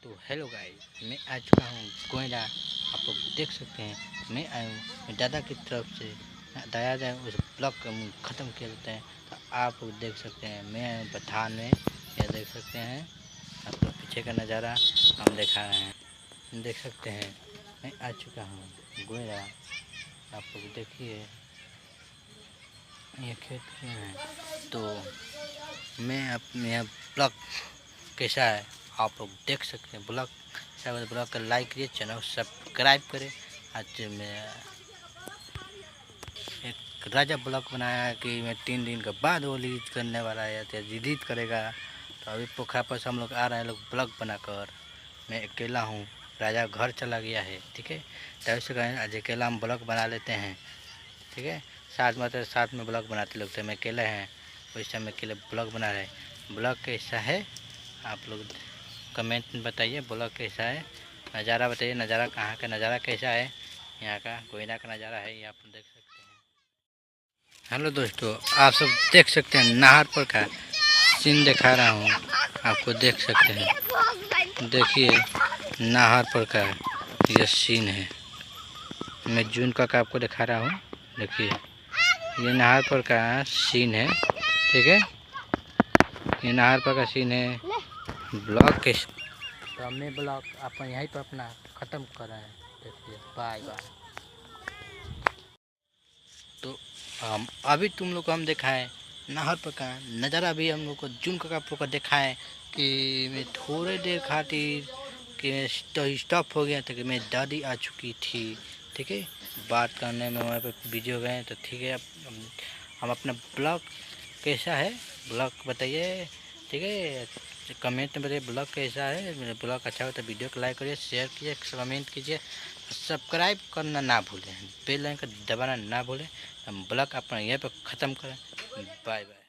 तो hello guys, मैं आ चुका हूँ कोयला। आप लोग देख सकते हैं मैं आया हूँ दादा की तरफ से। दादा उस ब्लॉक का ख़त्म किया जाता है। तो आप लोग देख सकते हैं मैं आया हूँ पठान में। यह देख सकते हैं आप लोग पीछे का नज़ारा हम दिखा रहे हैं। देख सकते हैं मैं आ चुका हूँ कोयला। आप लोग देखिए ये खेत क्या है। तो मैं अपने यहाँ ब्लॉक कैसा है आप लोग देख सकते हैं। ब्लॉग ब्लॉग का लाइक करिए, चैनल सब्सक्राइब करें। आज मैं एक राजा ब्लॉग बनाया है कि मैं 3 दिन के बाद वो रिलीज करने वाला है या रिलीज करेगा। तो अभी पोखरा पर से हम लोग आ रहे हैं लोग ब्लॉग बनाकर। मैं अकेला हूँ, राजा घर चला गया है। ठीक है, तभी से कहें आज अकेला हम ब्लॉग बना लेते हैं। ठीक है, साथ में ब्लॉग बनाते लोग थे, मैं अकेले हैं वैसे हम अकेले ब्लॉग बना रहे हैं। ब्लॉग कैसा है आप लोग कमेंट में बताइए। ब्लॉग कैसा है, नज़ारा बताइए। नज़ारा कहाँ का नज़ारा कैसा है, यहाँ का कोयला का नज़ारा है, ये आप देख सकते हैं। हेलो दोस्तों, आप सब देख सकते हैं नहर पर का सीन दिखा रहा हूँ। आपको देख सकते हैं, देखिए नहर पर का यह सीन है। मैं जून का आपको दिखा रहा हूँ। देखिए ये नहर पर का सीन है। ठीक है, ये नहर पर का सीन है। ब्लॉग के तो मैं ब्लॉग अपन यहीं पर अपना ख़त्म कर रहे हैं। देखिए बाय बाय। तो अभी तुम लोग को हम दिखाएं नहर पर का नज़ारा भी हम लोग को जून का आप लोग को दिखाएं कि मैं थोड़े देर खातिर कि मैं स्टॉप हो गया था कि मैं दादी आ चुकी थी। ठीक है, बात करने में वहाँ पे बिजी हो गए। तो ठीक है, अब हम अपना ब्लॉग कैसा है ब्लॉग बताइए। ठीक है, कमेंट में बताइए ब्लॉग कैसा है। मेरा ब्लॉग अच्छा हो तो वीडियो को लाइक करिए, शेयर कीजिए, कमेंट कीजिए, सब्सक्राइब करना ना भूलें, बेल आइकन दबाना ना भूलें। हम ब्लॉग अपना यहाँ पर ख़त्म करें। Bye bye.